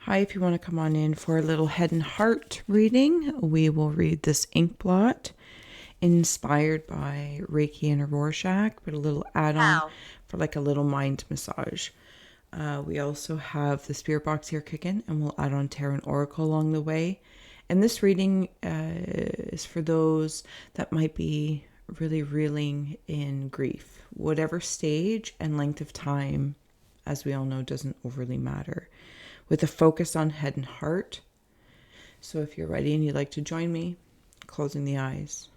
Hi, if you want to come on in for a little head and heart reading, we will read this Inkblot inspired by Reiki and Rorschach, but a little add-on for like a little mind massage. We also have the spirit box here kicking, and we'll add on tarot and oracle along the way. And this reading is for those that might be really reeling in grief. Whatever stage and length of time, as we all know, doesn't overly matter, with a focus on head and heart. So if you're ready and you'd like to join me, closing the eyes,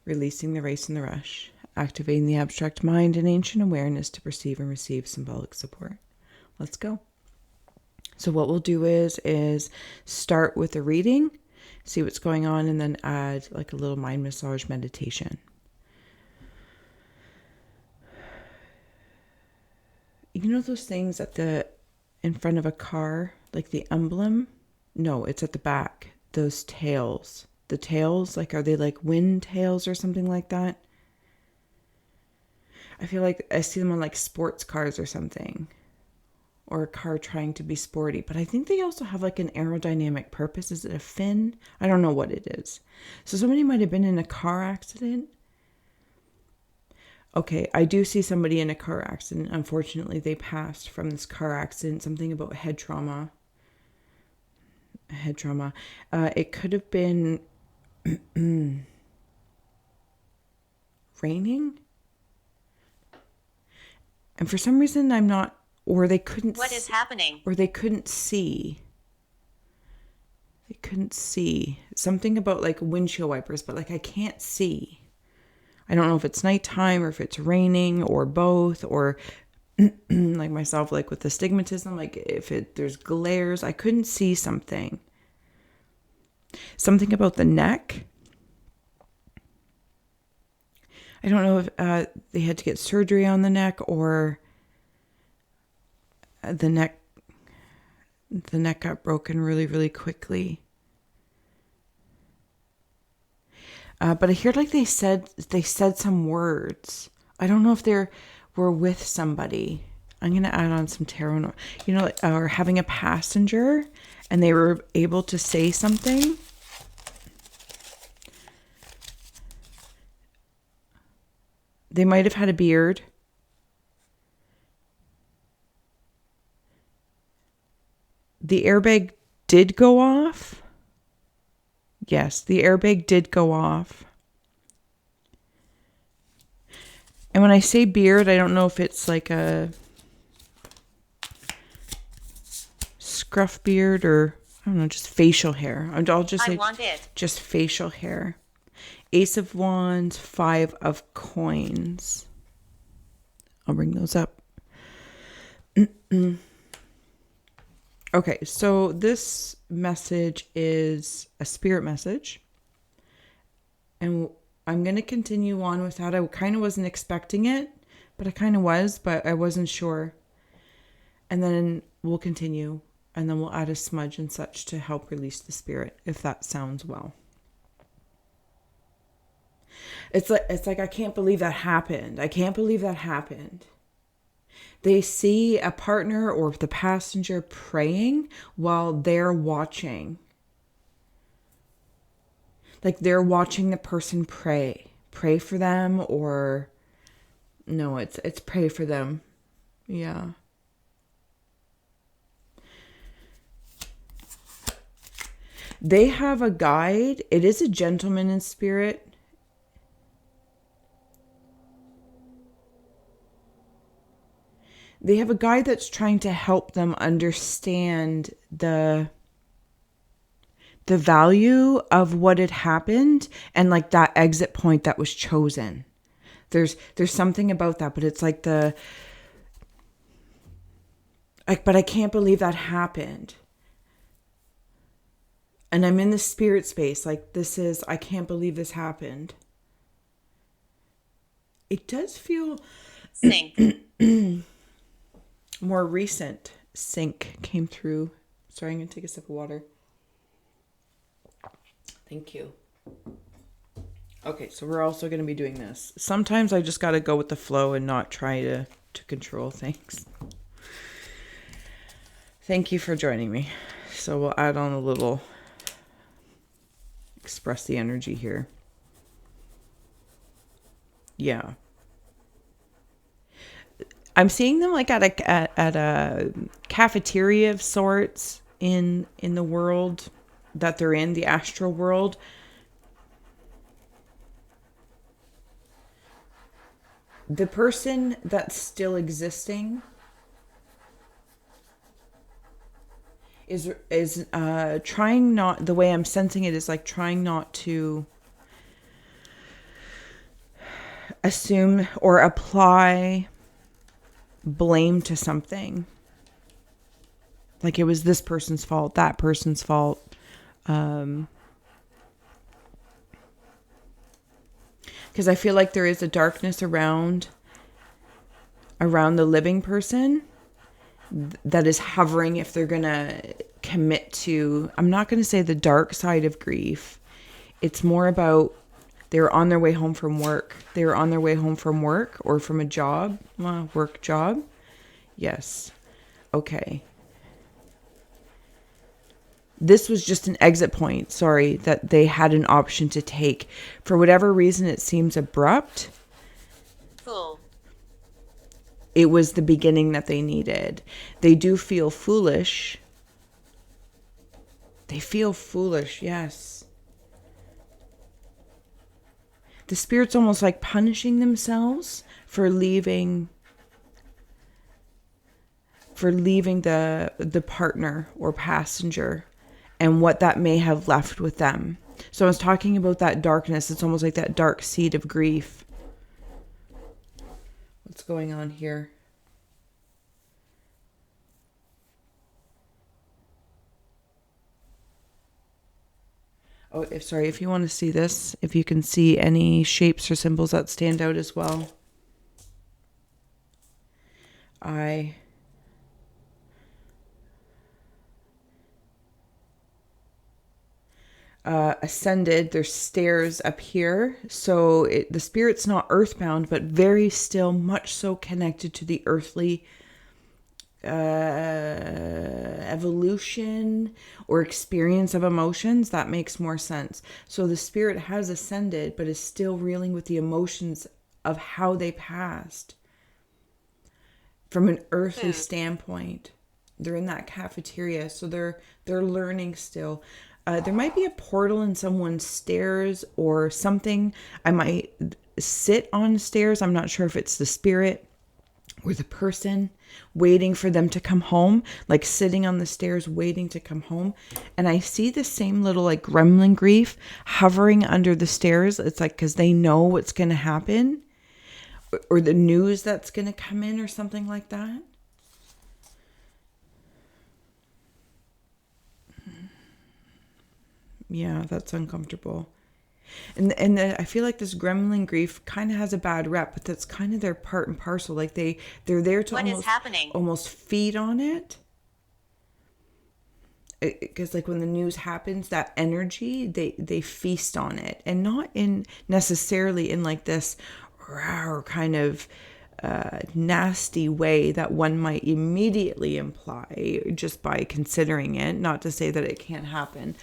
releasing the race and the rush, activating the abstract mind and ancient awareness to perceive and receive symbolic support. Let's go. So what we'll do is start with a reading, see what's going on, and then add like a little mind massage meditation. You know those things in front of a car, like the emblem? No, it's at the back. Those tails. The tails, like, are they like wind tails or something like that? I feel like I see them on like sports cars or something. Or a car trying to be sporty. But I think they also have like an aerodynamic purpose. Is it a fin? I don't know what it is. So somebody might have been in a car accident. Okay, I do see somebody in a car accident. Unfortunately, they passed from this car accident. Something about head trauma. It could have been raining. And for some reason, I'm not, or they couldn't. What is happening? Or they couldn't see. They couldn't see. Something about like windshield wipers, but like I can't see. I don't know if it's nighttime or if it's raining or both, or like myself, like with astigmatism, like if there's glares, I couldn't see something. Something about the neck. I don't know if they had to get surgery on the neck, or the neck got broken really, really quickly. But I hear like they said some words. I don't know if they were with somebody. I'm going to add on some tarot, or having a passenger and they were able to say something. They might have had a beard. The airbag did go off. Yes, the airbag did go off. And when I say beard, I don't know if it's like a scruff beard or, I don't know, just facial hair. I'll just say just facial hair. Ace of Wands, 5 of Coins. I'll bring those up. Okay, so this message is a spirit message. And I'm going to continue on with that. I kind of wasn't expecting it, but I kind of was, but I wasn't sure. And then we'll continue, and then we'll add a smudge and such to help release the spirit, if that sounds well. It's like I can't believe that happened. I can't believe that happened. They see a partner or the passenger praying while they're watching. Like they're watching the person pray. Pray for them, or no, it's pray for them. Yeah. They have a guide. It is a gentleman in spirit. They have a guide that's trying to help them understand the value of what had happened and like that exit point that was chosen. There's something about that, but it's like but I can't believe that happened. And I'm in the spirit space. Like I can't believe this happened. It does feel more recent. Sync came through. Sorry, I'm going to take a sip of water. Thank you. Okay, so we're also going to be doing this. Sometimes I just got to go with the flow and not try to control things. Thank you for joining me. So we'll add on a little, express the energy here. Yeah. I'm seeing them like at a cafeteria of sorts in the world that they're in, the astral world. The person that's still existing is trying not, the way I'm sensing it is like trying not to assume or apply blame to something. Like it was this person's fault, that person's fault. Because I feel like there is a darkness around the living person that is hovering if they're going to commit to, I'm not going to say the dark side of grief. It's more about they're on their way home from work. They were on their way home from work or from a job, work job. Yes. Okay. This was just an exit point, sorry, that they had an option to take. For whatever reason, it seems abrupt. Full. It was the beginning that they needed. They do feel foolish. They feel foolish, yes. The spirit's almost like punishing themselves for leaving the partner or passenger and what that may have left with them. So I was talking about that darkness. It's almost like that dark seed of grief. What's going on here? Oh, if you want to see this, if you can see any shapes or symbols that stand out as well. Ascended, there's stairs up here. So the spirit's not earthbound, but very still, much so connected to the earthly evolution or experience of emotions. That makes more sense. So the spirit has ascended, but is still reeling with the emotions of how they passed from an earthly standpoint. They're in that cafeteria, so they're learning still. There might be a portal in someone's stairs or something. I might sit on stairs. I'm not sure if it's the spirit or the person waiting for them to come home, like sitting on the stairs waiting to come home. And I see the same little like gremlin grief hovering under the stairs. It's like because they know what's going to happen or the news that's going to come in or something like that. Yeah, that's uncomfortable. And I feel like this gremlin grief kind of has a bad rep, but that's kind of their part and parcel. Like they're there to almost feed on it. Because like when the news happens, that energy, they feast on it. And not in necessarily in like this rawr kind of nasty way that one might immediately imply just by considering it. Not to say that it can't happen.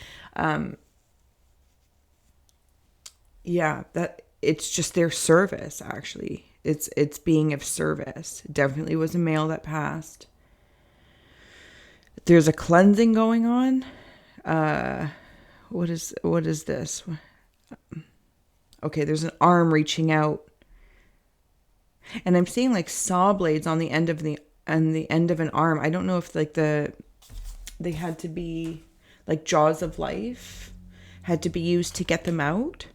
Yeah, that it's just their service, actually. It's being of service. Definitely was a male that passed. There's a cleansing going on. What is this? Okay, there's an arm reaching out. And I'm seeing like saw blades on the end of an arm. I don't know if like they had to be like jaws of life had to be used to get them out.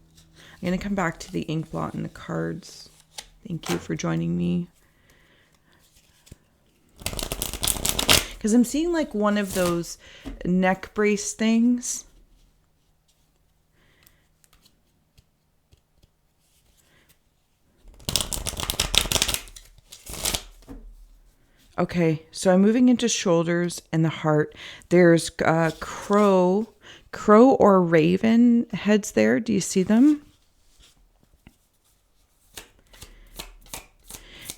I'm going to come back to the Inkblot and the cards. Thank you for joining me. Because I'm seeing like one of those neck brace things. Okay, so I'm moving into shoulders and the heart. There's crow or raven heads there. Do you see them?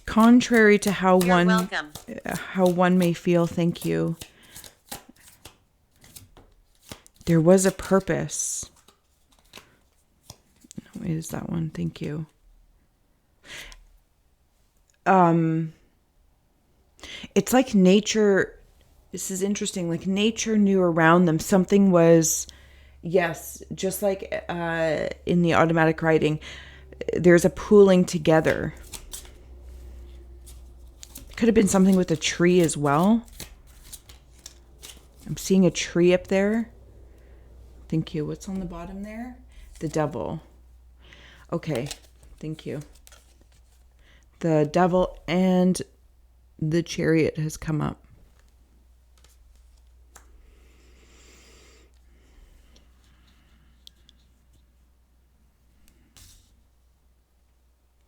Contrary to how one may feel, thank you. There was a purpose. No, wait, is that one? Thank you. It's like nature. This is interesting. Like nature knew around them something was, yes, just like in the automatic writing, there's a pooling together. Could have been something with a tree as well. I'm seeing a tree up there. Thank you. What's on the bottom there? The devil. Okay. Thank you. The devil and the chariot has come up.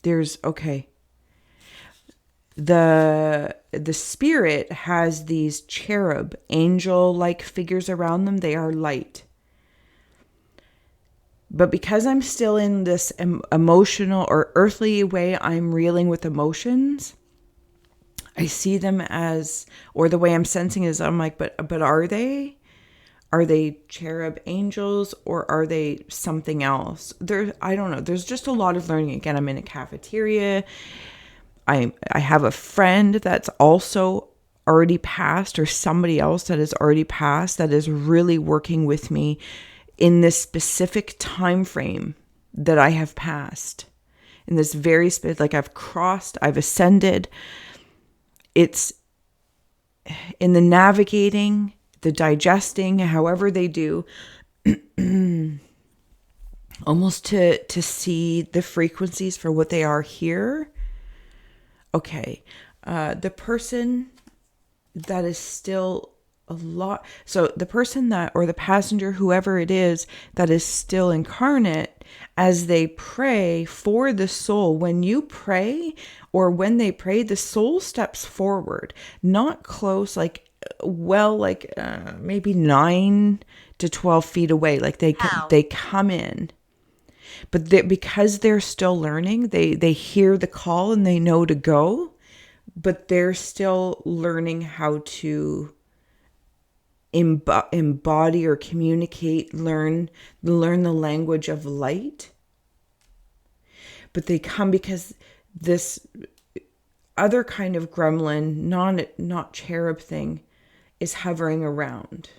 Okay. The spirit has these cherub, angel-like figures around them. They are light. But because I'm still in this emotional or earthly way, I'm reeling with emotions. I see them as, or the way I'm sensing is, I'm like, but are they? Are they cherub angels or are they something else? I don't know. There's just a lot of learning. Again, I'm in a cafeteria. I have a friend that's also already passed, or somebody else that has already passed that is really working with me in this specific time frame that I have passed. In this very specific, like I've crossed, I've ascended. It's in the navigating, the digesting, however they do, almost to see the frequencies for what they are here. Okay. The person that is still a lot. So the person that, or the passenger, whoever it is that is still incarnate, as they pray for the soul, when you pray or when they pray, the soul steps forward, not close, like, well, like maybe 9 to 12 feet away. Like they come in. But because they're still learning, they hear the call and they know to go, but they're still learning how to embody or communicate, learn the language of light. But they come because this other kind of gremlin, not cherub thing, is hovering around.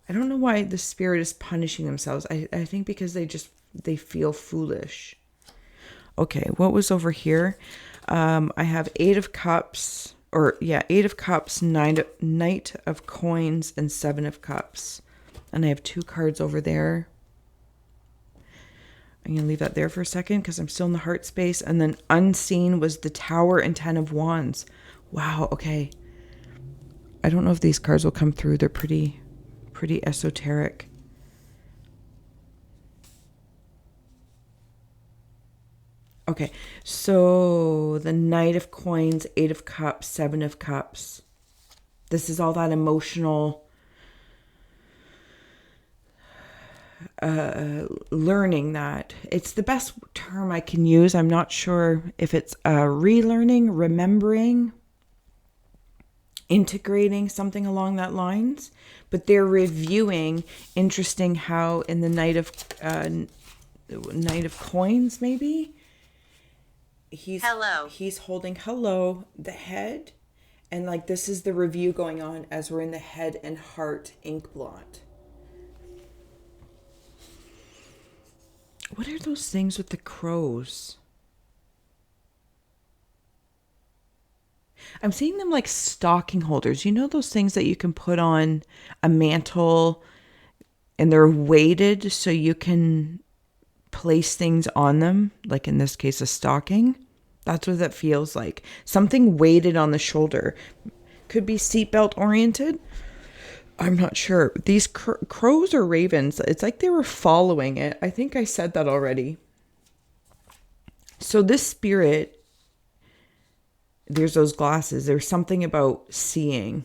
I don't know why the spirit is punishing themselves. I think because they feel foolish. Okay, what was over here? I have 8 of Cups, 8 of Cups, Knight of Coins, and 7 of Cups. And I have 2 cards over there. I'm going to leave that there for a second because I'm still in the heart space. And then Unseen was the Tower and 10 of Wands. Wow, okay. I don't know if these cards will come through. They're pretty esoteric. Okay, so the Knight of Coins, 8 of Cups, 7 of Cups. This is all that emotional learning. That it's the best term I can use. I'm not sure if it's relearning, remembering, integrating, something along that lines. But they're reviewing. Interesting how in the Knight of Coins, maybe he's holding the head, and like this is the review going on as we're in the head and heart Inkblot. What are those things with the crows? I'm seeing them like stocking holders. You know those things that you can put on a mantle and they're weighted so you can place things on them, like in this case a stocking. That's what that feels like. Something weighted on the shoulder. Could be seatbelt oriented. I'm not sure. These crows or ravens, it's like they were following it. I think I said that already. So this spirit, there's those glasses. There's something about seeing.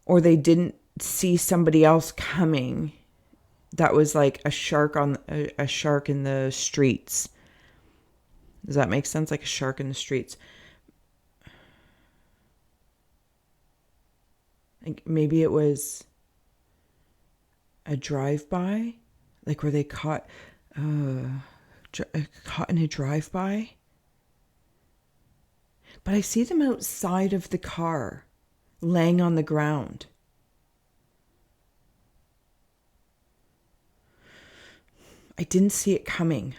Or they didn't see somebody else coming. That was like a shark in the streets. Does that make sense? Like a shark in the streets. Like maybe it was a drive-by, like where they caught in a drive-by. But I see them outside of the car, laying on the ground. I didn't see it coming.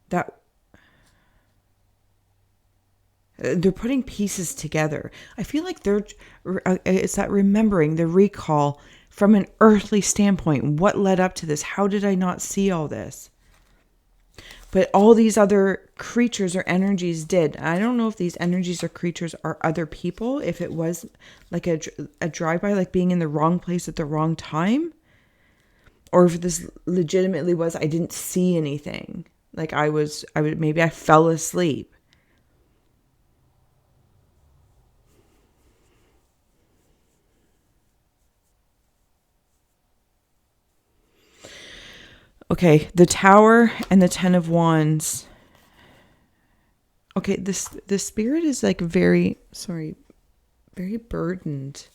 That they're putting pieces together. I feel like it's that remembering, the recall from an earthly standpoint. What led up to this? How did I not see all this? But all these other creatures or energies did. I don't know if these energies or creatures are other people, if it was like a drive-by, like being in the wrong place at the wrong time, or if this legitimately was, I didn't see anything. Like maybe I fell asleep. Okay, the Tower and the Ten of Wands. Okay, the spirit is like very burdened.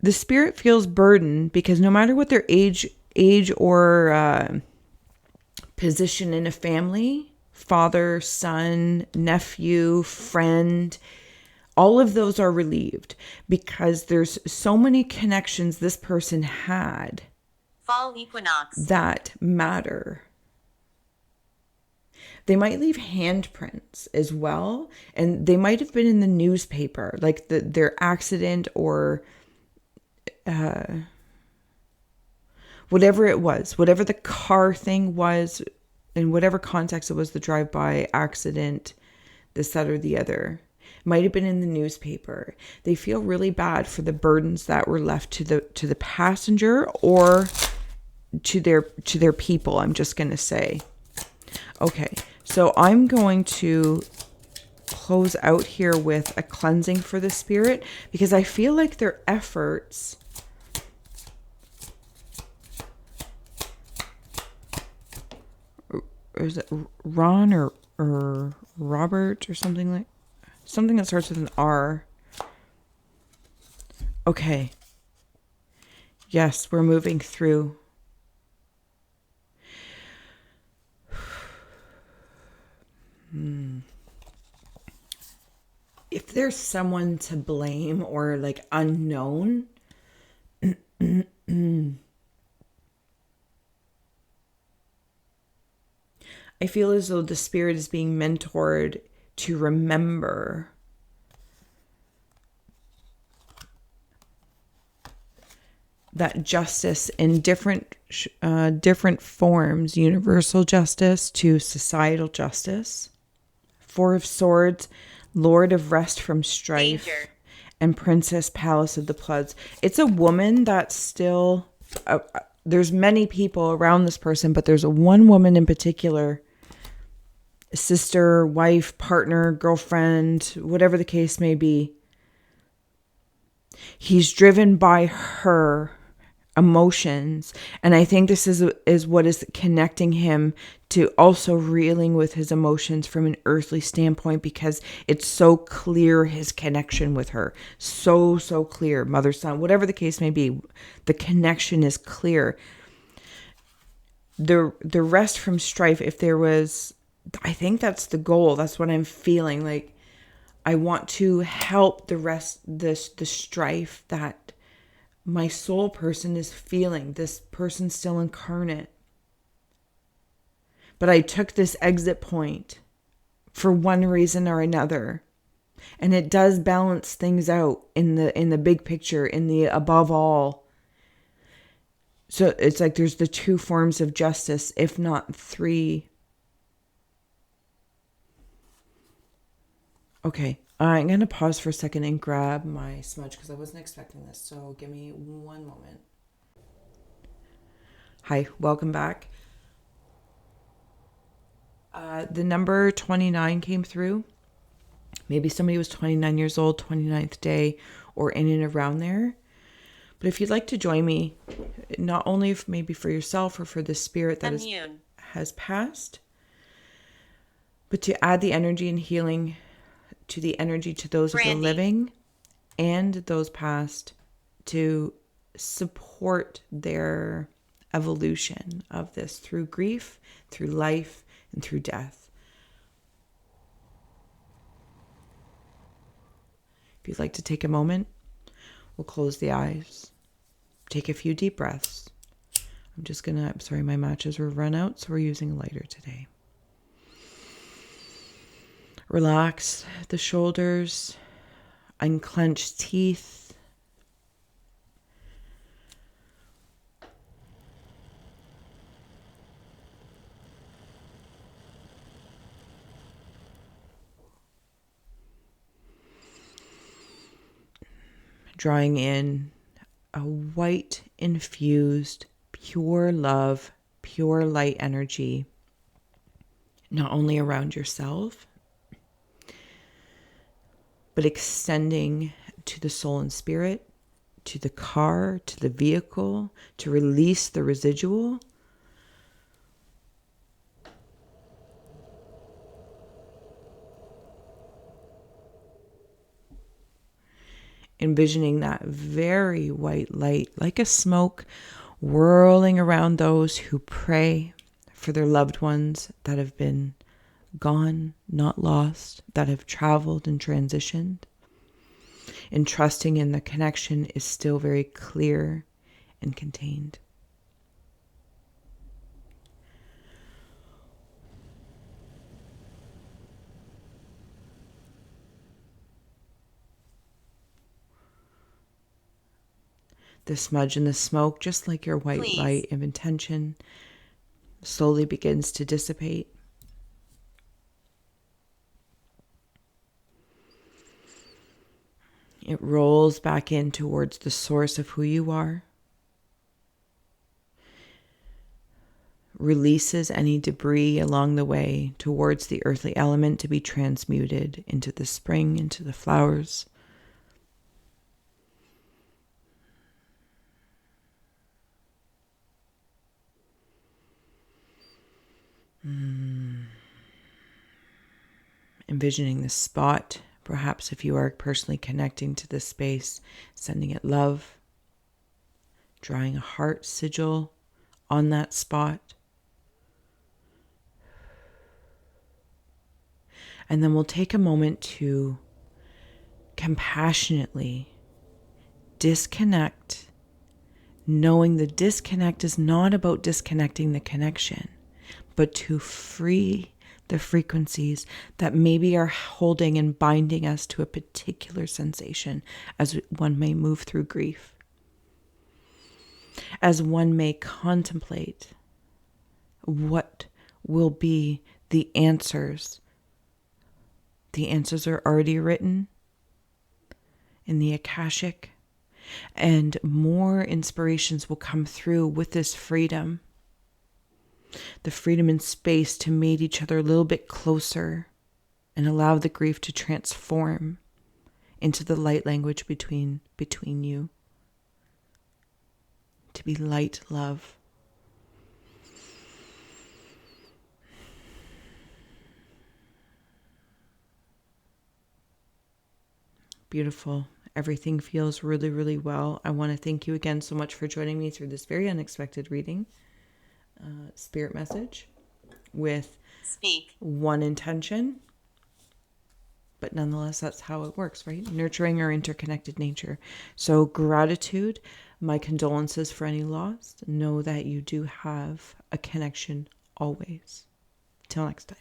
The spirit feels burdened because no matter what their age or position in a family, father, son, nephew, friend, all of those are relieved because there's so many connections this person had fall equinox that matter. They might leave handprints as well, and they might have been in the newspaper, like their accident or whatever it was, whatever the car thing was, in whatever context it was, the drive-by accident, this, that, or the other. Might have been in the newspaper. They feel really bad for the burdens that were left to the passenger or to their people, I'm just going to say. Okay, so I'm going to close out here with a cleansing for the spirit because I feel like their efforts is it Ron or Robert or something that starts with an R. Okay. Yes, we're moving through. If there's someone to blame or like unknown, I feel as though the spirit is being mentored to remember that justice in different forms, universal justice to societal justice. Four of Swords, Lord of Rest from Strife, danger, and Princess Palace of the Floods. It's a woman that's still... there's many people around this person, but there's one woman in particular, sister, wife, partner, girlfriend, whatever the case may be. He's driven by her emotions, and I think this is what is connecting him to also reeling with his emotions from an earthly standpoint, because it's so clear, his connection with her, so clear, mother, son, whatever the case may be, the connection is clear. The rest from strife, if there was, I think that's the goal. That's what I'm feeling like. I want to help the strife that my soul person is feeling, this person still incarnate. But I took this exit point for one reason or another. And it does balance things out in the big picture, in the above all. So it's like there's the two forms of justice, if not three. Okay, I'm going to pause for a second and grab my smudge because I wasn't expecting this. So give me one moment. Hi, welcome back. The number 29 came through. Maybe somebody was 29 years old, 29th day, or in and around there. But if you'd like to join me, not only maybe for yourself or for the spirit that has passed, but to add the energy and healing to the energy to those of the living and those past, to support their evolution of this through grief, through life, and through death. If you'd like to take a moment, we'll close the eyes, take a few deep breaths. I'm sorry, my matches were run out, so we're using a lighter today. Relax the shoulders, unclench teeth. Drawing in a white infused, pure love, pure light energy, not only around yourself, but extending to the soul and spirit, to the car, to the vehicle, to release the residual. Envisioning that very white light, like a smoke, whirling around those who pray for their loved ones that have been gone, not lost, that have traveled and transitioned. And trusting in the connection is still very clear and contained. The smudge and the smoke, just like your white light of intention, slowly begins to dissipate. It rolls back in towards the source of who you are. Releases any debris along the way towards the earthly element to be transmuted into the spring, into the flowers. Envisioning the spot. Perhaps if you are personally connecting to this space, sending it love, drawing a heart sigil on that spot. And then we'll take a moment to compassionately disconnect, knowing the disconnect is not about disconnecting the connection, but to free the frequencies that maybe are holding and binding us to a particular sensation as one may move through grief, as one may contemplate what will be the answers. The answers are already written in the Akashic, and more inspirations will come through with this freedom. The freedom and space to meet each other a little bit closer and allow the grief to transform into the light language between you. To be light love. Beautiful. Everything feels really, really well. I want to thank you again so much for joining me through this very unexpected reading. Spirit message with one intention, but nonetheless that's how it works, right? Nurturing our interconnected nature. So gratitude, my condolences for any loss. Know that you do have a connection always. Till next time.